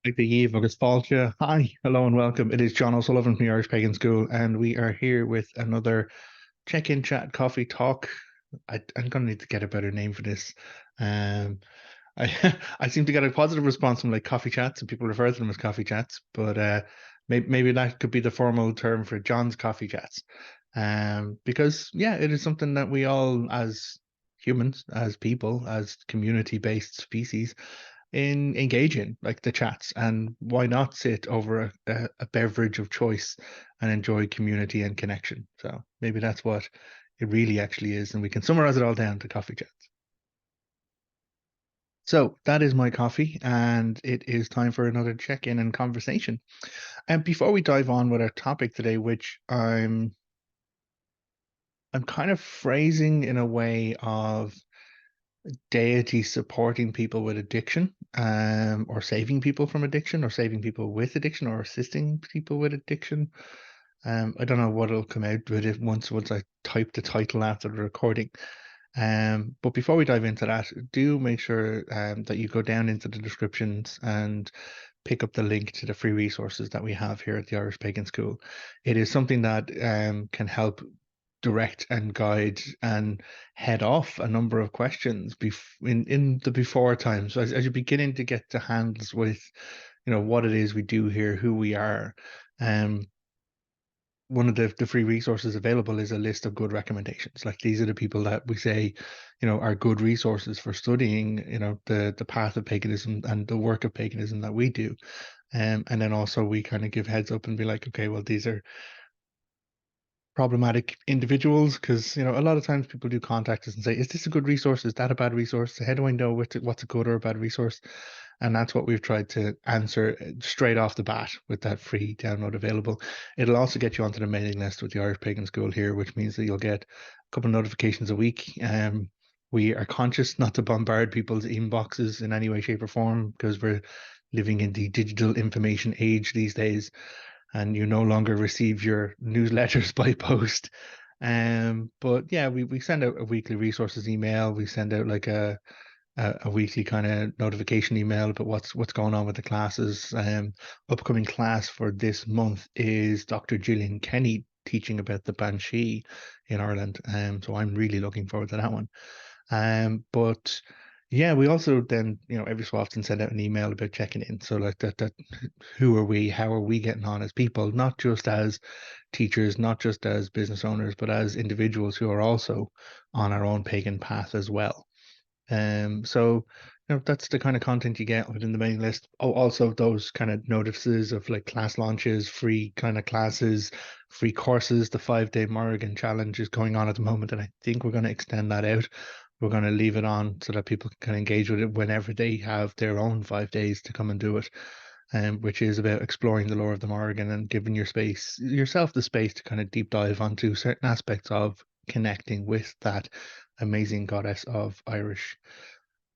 Like the Eve August Fáilte. Hi, hello and welcome. It is John O'Sullivan from the Irish Pagan School, and we are here with another check-in chat coffee talk. I'm gonna need to get a better name for this. Um, I I seem to get a positive response from like coffee chats, and people refer to them as coffee chats, but maybe that could be the formal term for John's coffee chats. Because yeah, it is something that we all, as humans, as people, as community-based species, engage in, like the chats. And why not sit over a beverage of choice and enjoy community and connection? So maybe that's what it really actually is, and we can summarize it all down to coffee chats. So that is my coffee, and it is time for another check-in and conversation. And before we dive on with our topic today, which I'm kind of phrasing in a way of deity supporting people with addiction, or saving people from addiction, or saving people with addiction, or assisting people with addiction. I don't know what will come out with it once I type the title after the recording. But before we dive into that, do make sure that you go down into the descriptions and pick up the link to the free resources that we have here at the Irish Pagan School. It is something that can help direct and guide and head off a number of questions in the before times. So as you're beginning to get to hands with, what it is we do here, who we are. Um, One of the free resources available is a list of good recommendations. Like these are the people that we say, are good resources for studying, the path of paganism and the work of paganism that we do. And then also we kind of give heads up and be like, okay, well, these are problematic individuals because a lot of times people do contact us and say, is this a good resource, is that a bad resource, how do I know what's a good or a bad resource? And that's what we've tried to answer straight off the bat with that free download available. It'll also get you onto the mailing list with the Irish Pagan School here, which means that you'll get a couple of notifications a week. We are conscious not to bombard people's inboxes in any way, shape, or form because we're living in the digital information age these days, and you no longer receive your newsletters by post. But yeah, we send out a weekly resources email. We send out like a weekly kind of notification email about what's going on with the classes. Upcoming class for this month is Dr. Gillian Kenny teaching about the Banshee in Ireland. So I'm really looking forward to that one. But yeah, we also then, every so often send out an email about checking in. So like that who are we? How are we getting on as people, not just as teachers, not just as business owners, but as individuals who are also on our own pagan path as well. So that's the kind of content you get within the mailing list. Oh, also those kind of notices of like class launches, free kind of classes, free courses. The 5-day Morrigan challenge is going on at the moment, and I think we're going to extend that out. We're going to leave it on so that people can engage with it whenever they have their own 5 days to come and do it. Which is about exploring the lore of the Morrigan and giving yourself the space to kind of deep dive onto certain aspects of connecting with that amazing goddess of Irish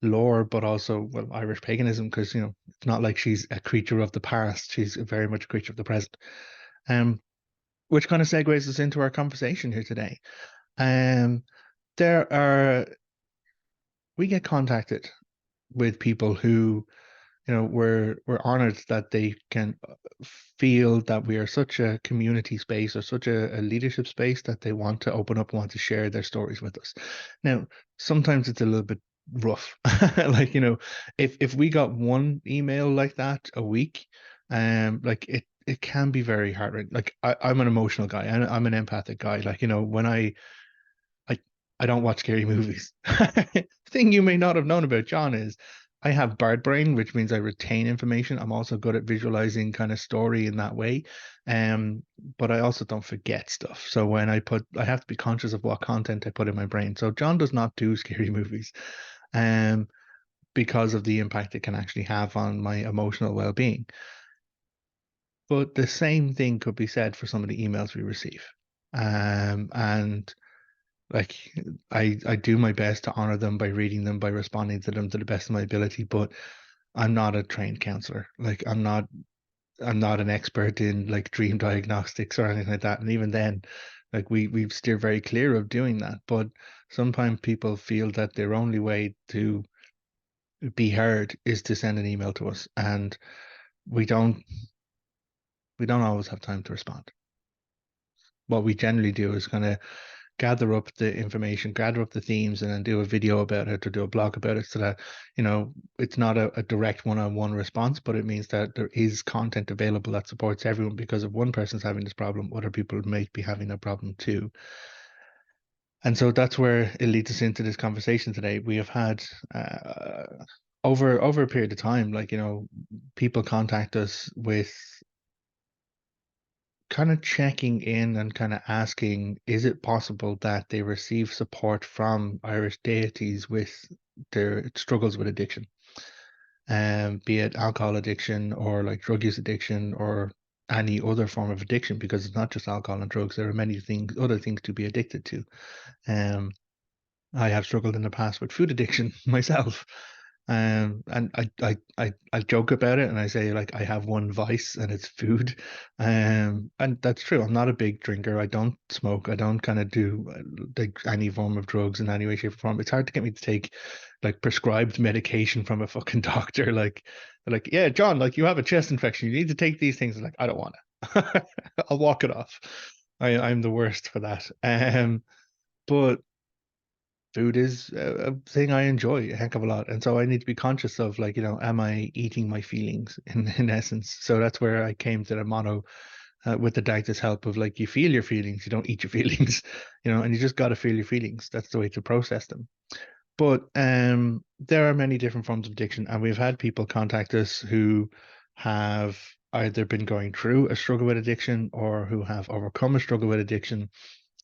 lore, but also, well, Irish paganism, because it's not like she's a creature of the past; she's very much a creature of the present. Um, which kind of segues us into our conversation here today. Um, there are we get contacted with people who, we're honored that they can feel that we are such a community space or such a leadership space that they want to open up and want to share their stories with us. Now, sometimes it's a little bit rough. Like, if we got one email like that a week, like it can be very hard. Like I'm an emotional guy. I'm an empathic guy. Like, when I I don't watch scary movies. Thing you may not have known about John is I have bird brain, which means I retain information. I'm also good at visualizing kind of story in that way. Um, but I also don't forget stuff. So when I have to be conscious of what content I put in my brain. So John does not do scary movies, um, because of the impact it can actually have on my emotional well-being. But the same thing could be said for some of the emails we receive. And like I do my best to honor them by reading them, by responding to them to the best of my ability, but I'm not a trained counselor. Like I'm not an expert in like dream diagnostics or anything like that. And even then, like we steer very clear of doing that. But sometimes people feel that their only way to be heard is to send an email to us. And we don't we don't always have time to respond. What we generally do is kind of gather up the information, gather up the themes, and then do a video about it or do a blog about it so that, it's not a direct one-on-one response, but it means that there is content available that supports everyone because if one person's having this problem, other people might be having a problem too. And so that's where it leads us into this conversation today. We have had over a period of time, like, people contact us with kind of checking in and kind of asking, is it possible that they receive support from Irish deities with their struggles with addiction, be it alcohol addiction or like drug use addiction or any other form of addiction, because it's not just alcohol and drugs. There are many things, other things to be addicted to. Um, I have struggled in the past with food addiction myself. And I joke about it and I say like I have one vice and it's food. And that's true. I'm not a big drinker. I don't smoke. I don't kind of do like any form of drugs in any way, shape, or form. It's hard to get me to take like prescribed medication from a fucking doctor. Like, yeah, John, like you have a chest infection. You need to take these things. Like, I don't want to. I'll walk it off. I'm the worst for that. But food is a thing I enjoy a heck of a lot. And so I need to be conscious of like, am I eating my feelings in essence? So that's where I came to the motto with the Deities' help of like, you feel your feelings, you don't eat your feelings, and you just got to feel your feelings. That's the way to process them. But there are many different forms of addiction. And we've had people contact us who have either been going through a struggle with addiction or who have overcome a struggle with addiction.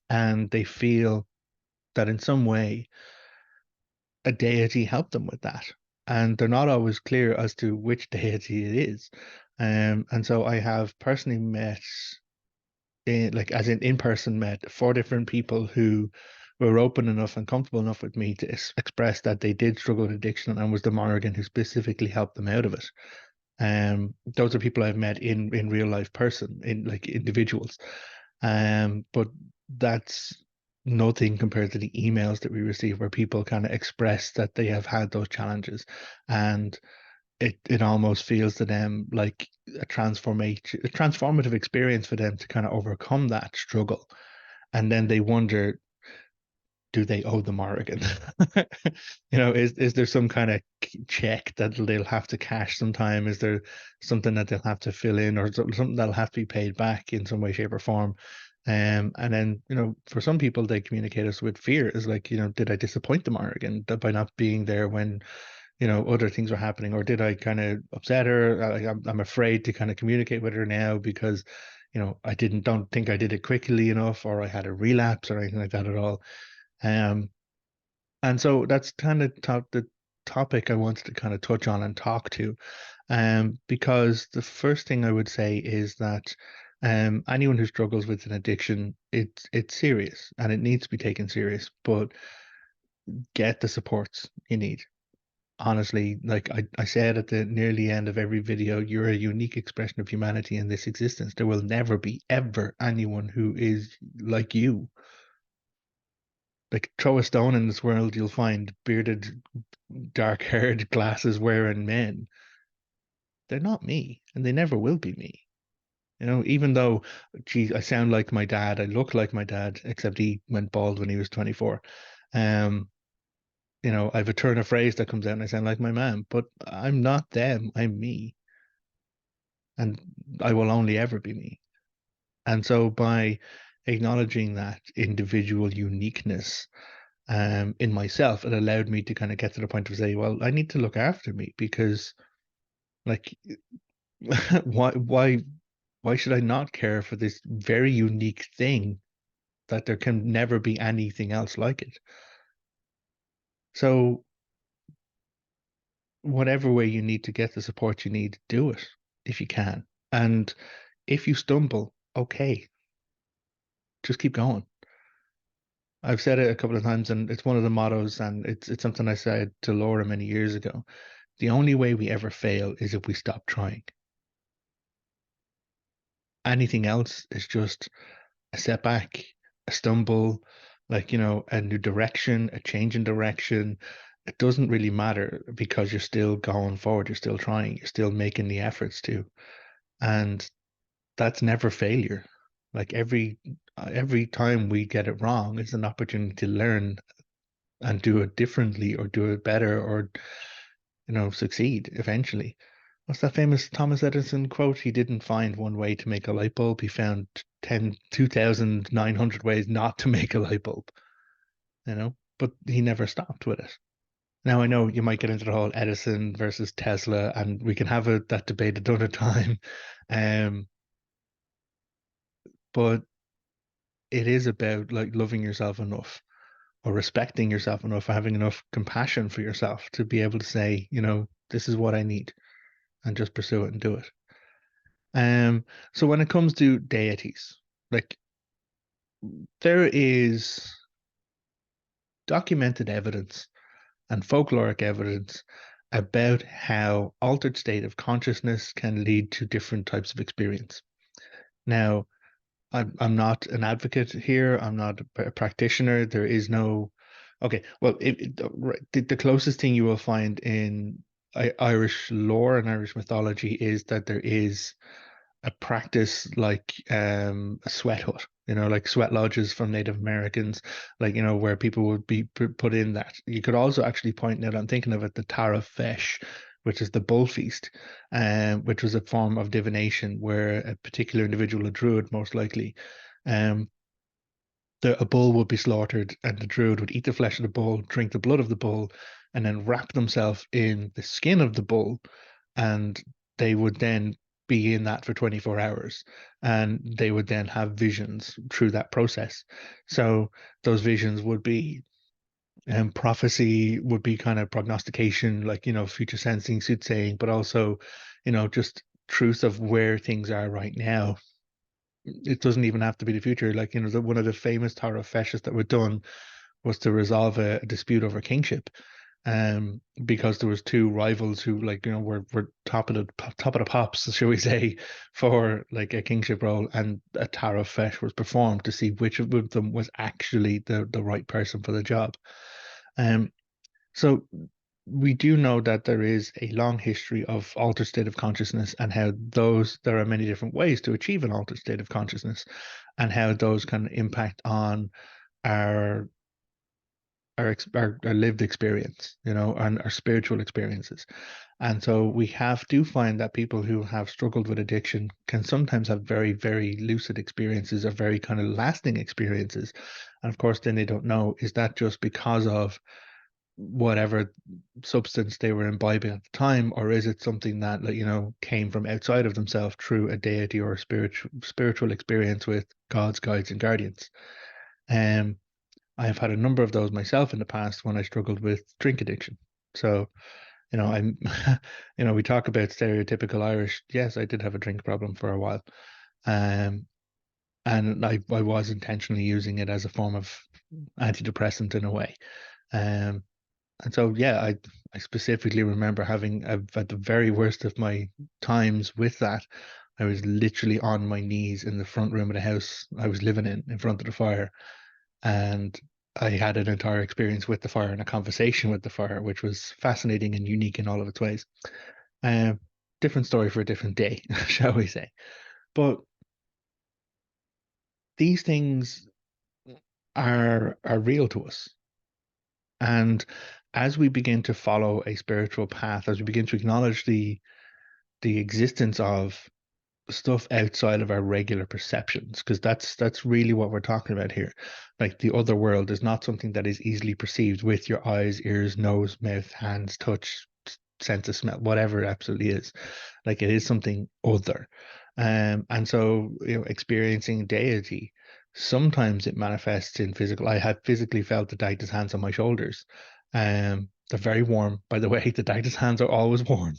And they feel that in some way, a deity help them with that. And they're not always clear as to which deity it is. And so I have personally met, like as in person, met four different people who were open enough and comfortable enough with me to express that they did struggle with addiction and was the Morrigan who specifically helped them out of it. Those are people I've met in real life person, in like individuals. But that's nothing compared to the emails that we receive where people kind of express that they have had those challenges, and it almost feels to them like a transformative experience for them to kind of overcome that struggle. And then they wonder, do they owe the Morrigan? Is there some kind of check that they'll have to cash sometime? Is there something that they'll have to fill in, or something that'll have to be paid back in some way, shape, or form? And then, for some people, they communicate us with fear. Is like, did I disappoint the Morrigan by not being there when, other things were happening, or did I kind of upset her? I'm afraid to kind of communicate with her now because, I don't think I did it quickly enough, or I had a relapse or anything like that at all. Um, and so that's kind of the topic I wanted to kind of touch on and talk to. Because the first thing I would say is that anyone who struggles with an addiction, it's serious and it needs to be taken serious, but get the supports you need. Honestly, like I said at the nearly end of every video, you're a unique expression of humanity in this existence. There will never be ever anyone who is like you. Like throw a stone in this world, you'll find bearded, dark-haired, glasses-wearing men. They're not me, and they never will be me. Even though, geez, I sound like my dad, I look like my dad, except he went bald when he was 24. Um, I've a turn of phrase that comes out and I sound like my mom, but I'm not them, I'm me. And I will only ever be me. And so by acknowledging that individual uniqueness in myself, it allowed me to kind of get to the point of say, well, I need to look after me because like why why should I not care for this very unique thing that there can never be anything else like it? So whatever way you need to get the support you need, do it if you can. And if you stumble, okay, just keep going. I've said it a couple of times, and it's one of the mottos, and it's something I said to Laura many years ago. The only way we ever fail is if we stop trying. Anything else is just a setback, a stumble, like, a new direction, a change in direction, it doesn't really matter because you're still going forward, you're still trying, you're still making the efforts to. And that's never failure. Like every time we get it wrong, it's an opportunity to learn and do it differently or do it better or succeed eventually. What's that famous Thomas Edison quote? He didn't find one way to make a light bulb. He found 2,900 ways not to make a light bulb, but he never stopped with it. Now I know you might get into the whole Edison versus Tesla, and we can have that debate another time. Um, but it is about like loving yourself enough or respecting yourself enough, or having enough compassion for yourself to be able to say, this is what I need, and just pursue it and do it. So when it comes to deities, like there is documented evidence and folkloric evidence about how altered state of consciousness can lead to different types of experience. Now, I'm not an advocate here. I'm not a practitioner. There is no, okay. Well, the closest thing you will find in Irish lore and Irish mythology is that there is a practice like a sweat hut, like sweat lodges from Native Americans, like where people would be put in that. You could also actually point out, I'm thinking of it, the Tara Fesh, which is the bull feast, which was a form of divination where a particular individual, a druid most likely, um, a bull would be slaughtered, and the druid would eat the flesh of the bull, drink the blood of the bull, and then wrap themselves in the skin of the bull, and they would then be in that for 24 hours, and they would then have visions through that process. So those visions would be prophecy, would be kind of prognostication, like future sensing, soothsaying, but also just truth of where things are right now. It doesn't even have to be the future. Like, one of the famous Torah feshes that were done was to resolve a dispute over kingship. Because there was two rivals who, like, were top of the pops, shall we say, for like a kingship role, and a Tara Fesh was performed to see which of them was actually the right person for the job. Um, so we do know that there is a long history of altered state of consciousness, and how there are many different ways to achieve an altered state of consciousness, and how those can impact on our our lived experience, and our spiritual experiences. And so we have to find that people who have struggled with addiction can sometimes have very, very lucid experiences, or very kind of lasting experiences. And of course, then they don't know, is that just because of whatever substance they were imbibing at the time, or is it something that, like, came from outside of themselves through a deity or a spiritual experience with gods, guides, and guardians. Um, I have had a number of those myself in the past when I struggled with drink addiction. So, I'm, we talk about stereotypical Irish. Yes, I did have a drink problem for a while. Um, and I was intentionally using it as a form of antidepressant in a way. Um, and so, yeah, I specifically remember having, at the very worst of my times with that, I was literally on my knees in the front room of the house I was living in front of the fire. And I had an entire experience with the fire and a conversation with the fire, which was fascinating and unique in all of its ways. Um, Different story for a different day, shall we say. But these things are real to us. And as we begin to follow a spiritual path, as we begin to acknowledge the existence of stuff outside of our regular perceptions, because that's really what we're talking about here. Like, the other world is not something that is easily perceived with your eyes, ears, nose, mouth, hands, touch, sense of smell, whatever it absolutely is. Like, it is something other. And so, experiencing deity, sometimes it manifests in physical. I have physically felt the Deities' hands on my shoulders. They're very warm, by the way. The Deities' hands are always warm.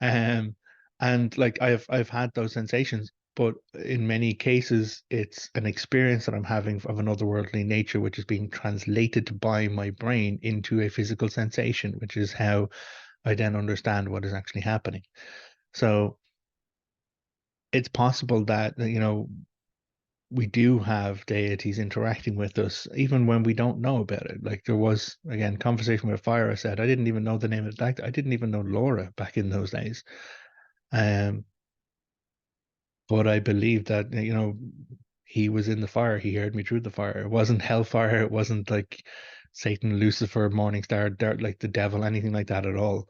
Um, and like, I've had those sensations, but in many cases, it's an experience that I'm having of an otherworldly nature, which is being translated by my brain into a physical sensation, which is how I then understand what is actually happening. So it's possible that, we do have deities interacting with us, even when we don't know about it. Like there was, again, conversation with fire. I said I didn't even know the name of the deity. I didn't even know Laura back in those days. Um, but I believe that, he was in the fire. He heard me through the fire. It wasn't hellfire. It wasn't like Satan, Lucifer, Morning Star, like the devil, anything like that at all.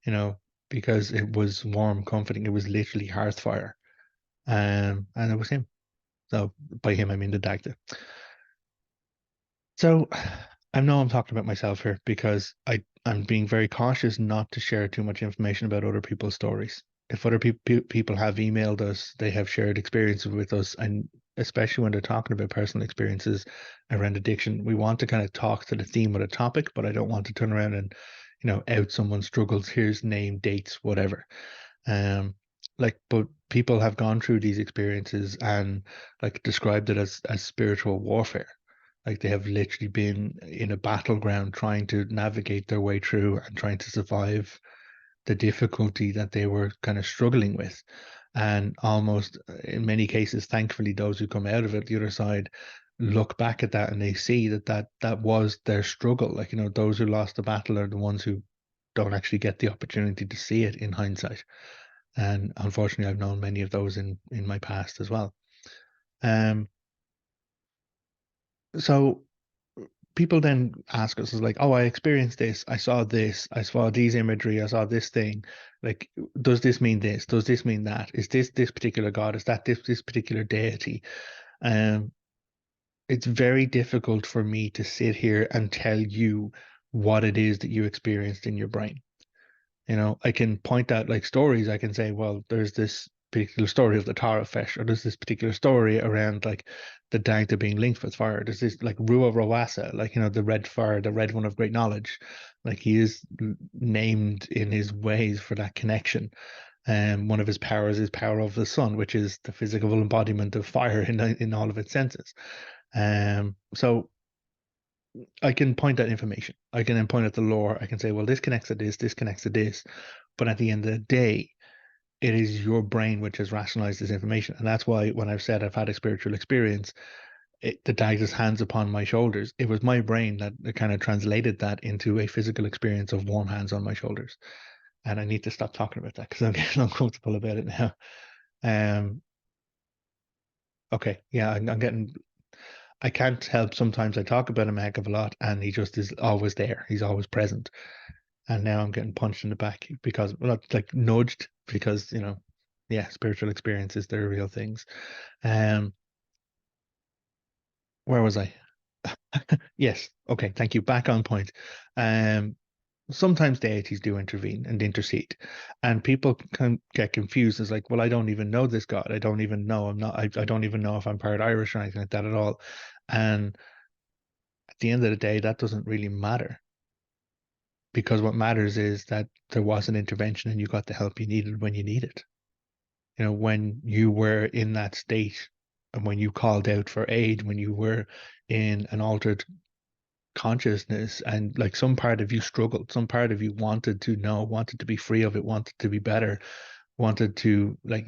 You know, because it was warm, comforting. It was literally hearth fire. And it was him. So by him, I mean the Dagda. So I know I'm talking about myself here because I'm being very cautious not to share too much information about other people's stories. If other people have emailed us, they have shared experiences with us, and especially when they're talking about personal experiences around addiction, we want to kind of talk to the theme of the topic, but I don't want to turn around and, out someone's struggles. Here's name, dates, whatever. Um, but people have gone through these experiences and like described it as spiritual warfare. Like they have literally been in a battleground trying to navigate their way through and trying to survive the difficulty that they were kind of struggling with. And almost in many cases, thankfully, those who come out of it, the other side, look back at that and they see that was their struggle. Like, those who lost the battle are the ones who don't actually get the opportunity to see it in hindsight. And unfortunately, I've known many of those in my past as well. Um, so people then ask us is like, oh, I experienced this, I saw these imagery, I saw this thing. Like, does this mean this? Does this mean that? Is this particular god? Is that this particular deity? Um, it's very difficult for me to sit here and tell you what it is that you experienced in your brain. I can point out like stories. I can say, well, there's this particular story of the Tara Fish, or there's this particular story around like the Dagda being linked with fire. There's this like Rua Rawasa, like, the red fire, the red one of great knowledge. Like he is named in his ways for that connection. And one of his powers is power of the sun, which is the physical embodiment of fire in all of its senses. So I can point at information. I can then point at the lore. I can say, well, this connects to this. But at the end of the day, it is your brain which has rationalized this information. And that's why when I've said I've had a spiritual experience, the dagger's hands upon my shoulders, it was my brain that kind of translated that into a physical experience of warm hands on my shoulders. And I need to stop talking about that because I'm getting uncomfortable about it now. Um, okay, yeah, I'm getting I can't help sometimes I talk about him a heck of a lot and he just is always there. He's always present. And now I'm getting punched in the back because, well, not like nudged because, yeah, spiritual experiences, they're real things. Um, where was I? Yes. Okay. Thank you. Back on point. Um, sometimes deities do intervene and intercede, and people can get confused. It's like, well, I don't even know this God. I don't even know. I don't even know if I'm part Irish or anything like that at all. And at the end of the day, that doesn't really matter because what matters is that there was an intervention and you got the help you needed when you needed. When you were in that state and when you called out for aid, when you were in an altered consciousness and like some part of you struggled, some part of you wanted to know, wanted to be free of it, wanted to be better, wanted to like,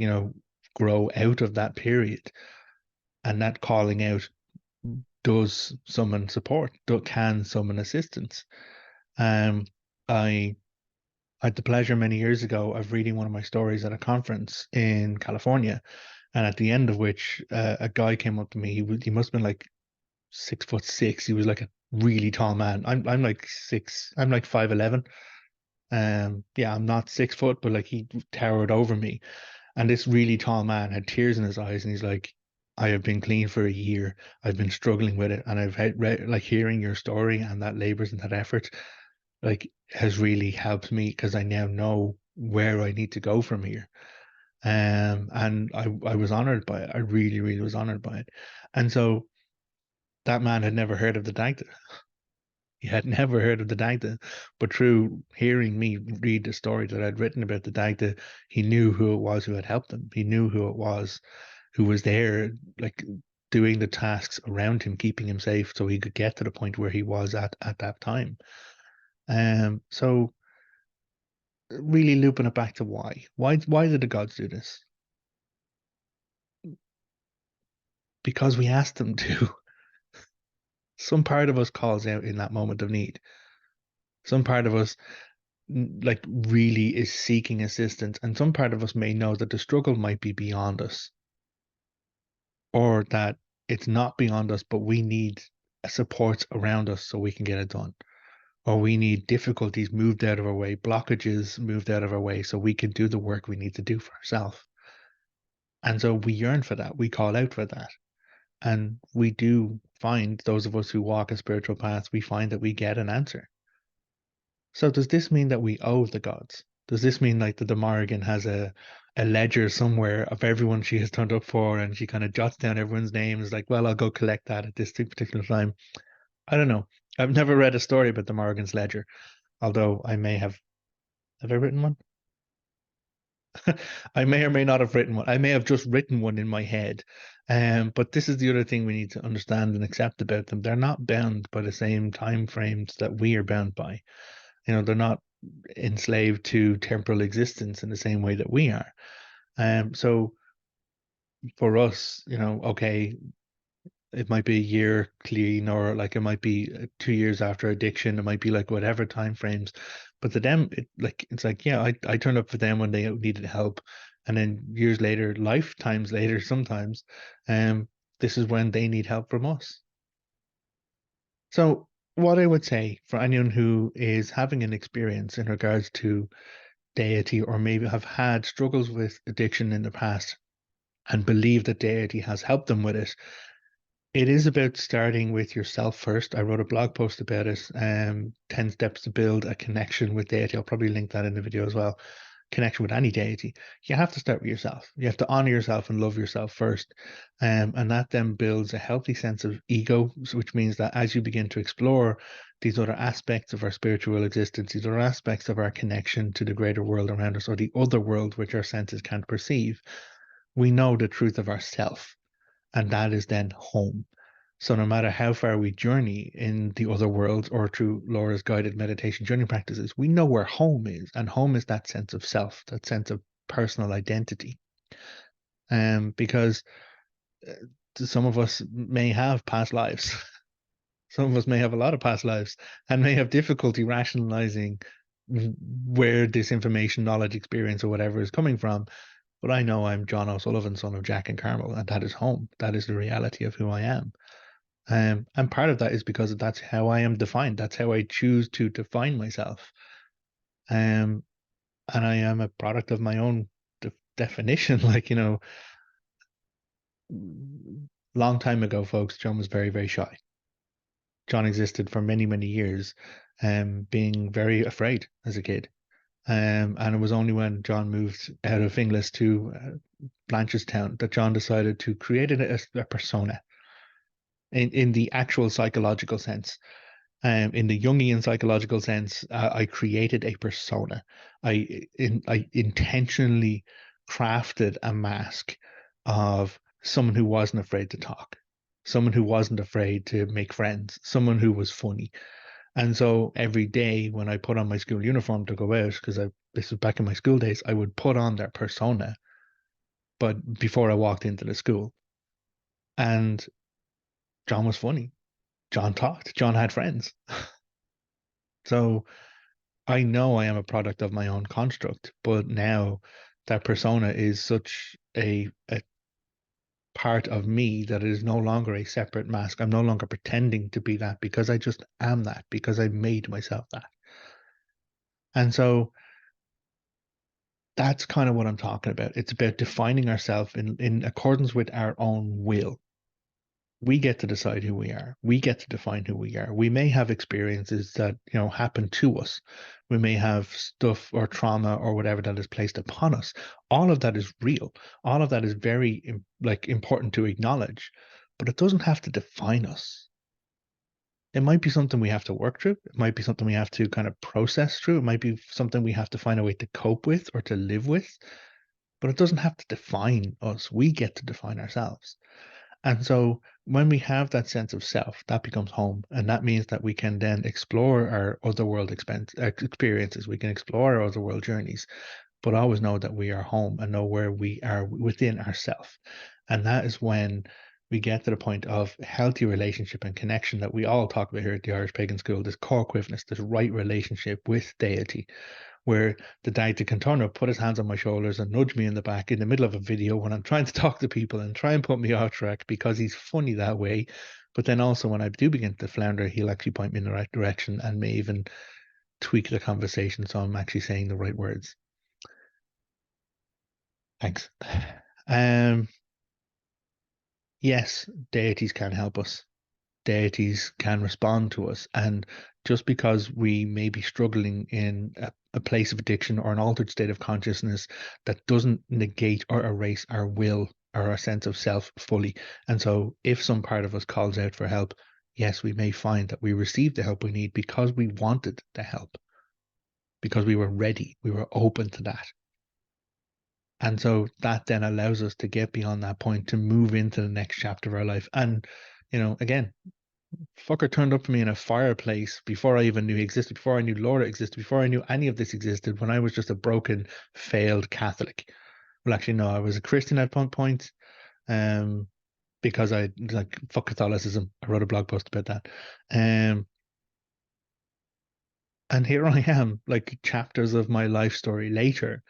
grow out of that period. And that calling out does summon support, can summon assistance. Um, I had the pleasure many years ago of reading one of my stories at a conference in California, and at the end of which, a guy came up to me. He must have been like 6'6". He was like a really tall man. I'm like six. I'm like 5'11". Yeah, I'm not 6 foot, but like he towered over me. And this really tall man had tears in his eyes, and he's like, "I have been clean for a year. I've been struggling with it, and I've like hearing your story and that labors and that effort, like has really helped me because I now know where I need to go from here." And I was honored by it. I really, really was honored by it. And so that man had never heard of the Dagda. He had never heard of the Dagda, but through hearing me read the story that I'd written about the Dagda, he knew who it was who had helped him. He knew who it was who was there, like doing the tasks around him, keeping him safe so he could get to the point where he was at that time. So really looping it back to why. Why did the gods do this? because we asked them to. Some part of us calls out in that moment of need. Some part of us like really is seeking assistance, and some part of us may know that the struggle might be beyond us, or that it's not beyond us, but we need supports around us so we can get it done. Or we need difficulties moved out of our way, blockages moved out of our way so we can do the work we need to do for ourselves. And so we yearn for that. We call out for that. And we do find, those of us who walk a spiritual path, we find that we get an answer. So does this mean that we owe the gods? Does this mean like that the Morrigan has a ledger somewhere of everyone she has turned up for, and she kind of jots down everyone's names like, well, I'll go collect that at this particular time? I don't know. I've never read a story about the Morrigan's ledger, although I may have. Have I written one? I may or may not have written one. I may have just written one in my head. But this is the other thing we need to understand and accept about them. They're not bound by the same time frames that we are bound by. You know, they're not enslaved to temporal existence in the same way that we are. So for us, you know, okay, it might be a year clean, or like it might be 2 years after addiction. It might be like whatever time frames. But to them, it's like, yeah, I turned up for them when they needed help. And then years later, lifetimes later, sometimes, um, this is when they need help from us. So what I would say for anyone who is having an experience in regards to deity, or maybe have had struggles with addiction in the past and believe that deity has helped them with it, it is about starting with yourself first. I wrote a blog post about it, 10 steps to build a connection with deity. I'll probably link that in the video as well. Connection with any deity. You have to start with yourself. You have to honor yourself and love yourself first. And that then builds a healthy sense of ego, which means that as you begin to explore these other aspects of our spiritual existence, these other aspects of our connection to the greater world around us, or the other world which our senses can't perceive, we know the truth of ourself, and that is then home. So no matter how far we journey in the other worlds or through Laura's guided meditation journey practices, we know where home is, and home is that sense of self, that sense of personal identity. Because uh, some of us may have past lives. Some of us may have a lot of past lives and may have difficulty rationalizing where this information, knowledge, experience, or whatever is coming from. But I know I'm John O'Sullivan, son of Jack and Carmel, and that is home. That is the reality of who I am. And part of that is because that's how I am defined. That's how I choose to define myself. Um, and I am a product of my own definition. Like, you know, long time ago, folks, John was very, very shy. John existed for many, many years, being very afraid as a kid. And it was only when John moved out of Inglis to Blanchardstown that John decided to create a persona in the actual psychological sense. In the Jungian psychological sense, I created a persona. I intentionally crafted a mask of someone who wasn't afraid to talk, someone who wasn't afraid to make friends, someone who was funny. And so every day when I put on my school uniform to go out, because this was back in my school days, I would put on their persona, but before I walked into the school. And John was funny. John talked. John had friends. So I know I am a product of my own construct, but now that persona is such a part of me that it is no longer a separate mask. I'm no longer pretending to be that, because I just am that, because I made myself that. And so that's kind of what I'm talking about. It's about defining ourselves in accordance with our own will. We get to decide who we are. We get to define who we are. We may have experiences that, you know, happen to us. We may have stuff or trauma or whatever that is placed upon us. All of that is real. All of that is very important to acknowledge, but it doesn't have to define us. It might be something we have to work through. It might be something we have to kind of process through. It might be something we have to find a way to cope with or to live with, but it doesn't have to define us. We get to define ourselves. And so when we have that sense of self, that becomes home. And that means that we can then explore our otherworld experiences. We can explore our otherworld journeys, but always know that we are home and know where we are within ourself. And that is when we get to the point of healthy relationship and connection that we all talk about here at the Irish Pagan School, this corquiveness, this right relationship with deity, where the deity can turn up, put his hands on my shoulders and nudge me in the back in the middle of a video when I'm trying to talk to people and try and put me off track because he's funny that way. But then also when I do begin to flounder, he'll actually point me in the right direction and may even tweak the conversation so I'm actually saying the right words. Thanks. Um, yes, deities can help us. Deities can respond to us. And just because we may be struggling in a place of addiction or an altered state of consciousness, that doesn't negate or erase our will or our sense of self fully. And so, if some part of us calls out for help, yes, we may find that we received the help we need because we wanted the help, because we were ready, we were open to that. And so that then allows us to get beyond that point to move into the next chapter of our life. And, again, fucker turned up for me in a fireplace before I even knew he existed, before I knew Laura existed, before I knew any of this existed, when I was just a broken, failed Catholic. Well, actually, no, I was a Christian at one point, because I like fuck Catholicism. I wrote a blog post about that. And here I am, like chapters of my life story later,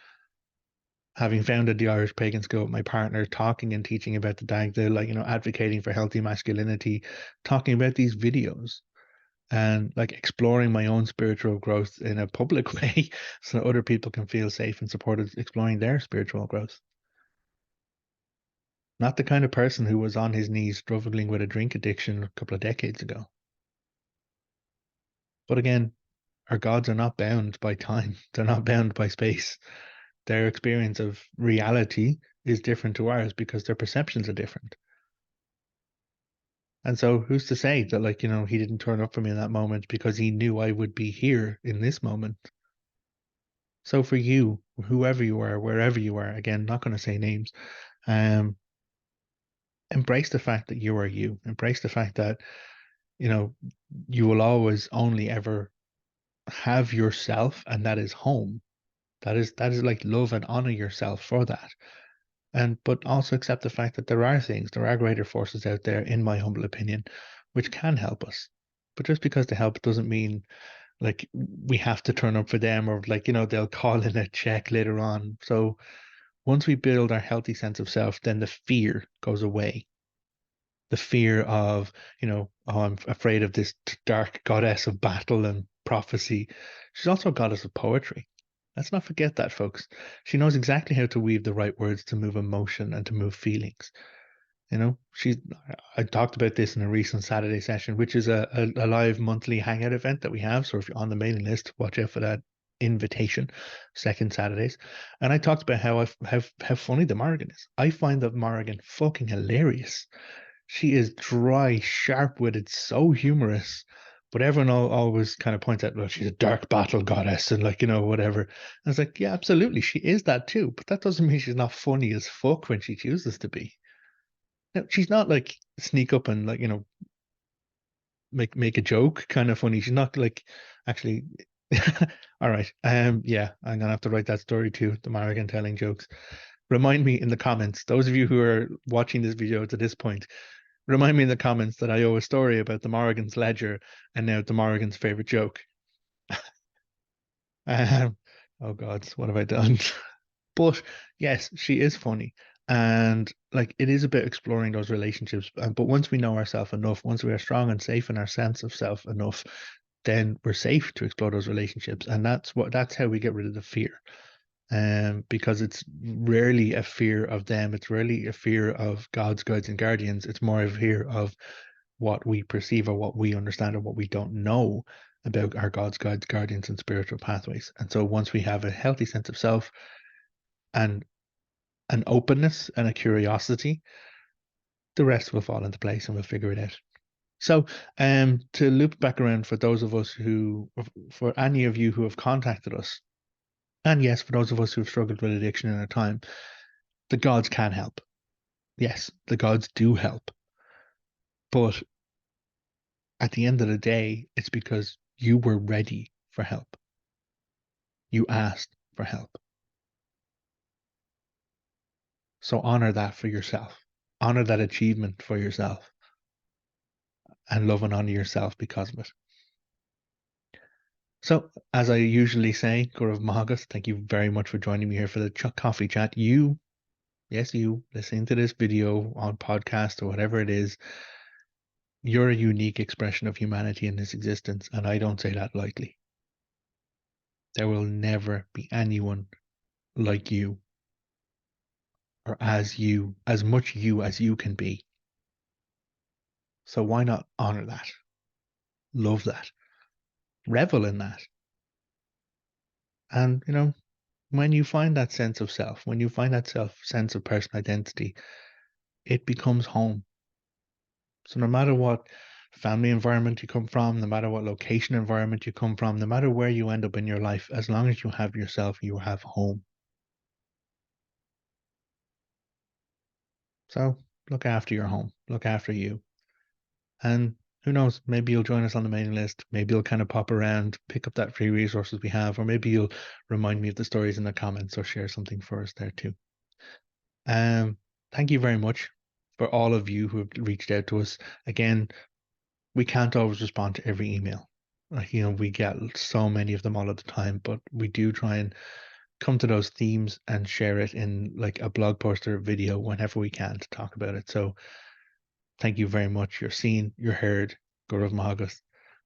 having founded the Irish Pagan School with my partner, talking and teaching about the Dagda, advocating for healthy masculinity, talking about these videos and like exploring my own spiritual growth in a public way so that other people can feel safe and supported exploring their spiritual growth. Not the kind of person who was on his knees struggling with a drink addiction a couple of decades ago. But again, our gods are not bound by time, they're not bound by space. Their experience of reality is different to ours because their perceptions are different. And so who's to say that, he didn't turn up for me in that moment because he knew I would be here in this moment. So for you, whoever you are, wherever you are, again, not going to say names, um, embrace the fact that you are you. Embrace the fact that, you know, you will always only ever have yourself, and that is home. That is like love and honor yourself for that. But also accept the fact that there are greater forces out there, in my humble opinion, which can help us. But just because they help doesn't mean like we have to turn up for them, or they'll call in a check later on. So once we build our healthy sense of self, then the fear goes away. The fear of, oh, I'm afraid of this dark goddess of battle and prophecy. She's also a goddess of poetry. Let's not forget that, folks. She knows exactly how to weave the right words to move emotion and to move feelings. She's. I talked about this in a recent Saturday session, which is a live monthly hangout event that we have. So if you're on the mailing list, watch out for that invitation, second Saturdays. And I talked about how funny the Morrigan is. I find that Morrigan fucking hilarious. She is dry, sharp-witted, so humorous. But everyone always kind of points out, well, she's a dark battle goddess and whatever. And it's like, yeah, absolutely, she is that too. But that doesn't mean she's not funny as fuck when she chooses to be. Now, she's not like sneak up and make a joke kind of funny. She's not like actually. All right. Yeah, I'm gonna have to write that story too. The Morrigan telling jokes. Remind me in the comments, those of you who are watching this video to this point, remind me in the comments that I owe a story about the Morrigan's ledger and now the Morrigan's favorite joke. Um, oh God, what have I done? But yes, she is funny. And it is about exploring those relationships. But once we know ourselves enough, once we are strong and safe in our sense of self enough, then we're safe to explore those relationships. And that's how we get rid of the fear. Because it's rarely a fear of them. It's rarely a fear of God's guides and guardians. It's more of a fear of what we perceive or what we understand or what we don't know about our God's guides, guardians, and spiritual pathways. And so once we have a healthy sense of self and an openness and a curiosity, the rest will fall into place and we'll figure it out. So, to loop back around for those of us for any of you who have contacted us, and yes, for those of us who've struggled with addiction in our time, the gods can help. Yes, the gods do help. But at the end of the day, it's because you were ready for help. You asked for help. So honor that for yourself. honor that achievement for yourself and love and honor yourself because of it. So, as I usually say, Gaurav Mahagas, thank you very much for joining me here for the coffee chat. You, yes, you, listening to this video on podcast or whatever it is, you're a unique expression of humanity in this existence, and I don't say that lightly. There will never be anyone like you or as much you as you can be. So why not honor that? Love that. Revel in that. And, when you find that sense of self, when you find that sense of personal identity, it becomes home. So no matter what family environment you come from, no matter what location environment you come from, no matter where you end up in your life, as long as you have yourself, you have home. So look after your home, look after you. And who knows, maybe you'll join us on the mailing list. Maybe you'll kind of pop around, pick up that free resources we have, or maybe you'll remind me of the stories in the comments or share something for us there too. Thank you very much for all of you who have reached out to us. Again, we can't always respond to every email. Like, we get so many of them all of the time, but we do try and come to those themes and share it in like a blog post or a video whenever we can to talk about it. So thank you very much. You're seen, you're heard. Gaurav Mahagas.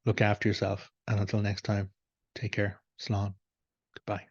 Look after yourself. And until next time, take care. Slán. Goodbye.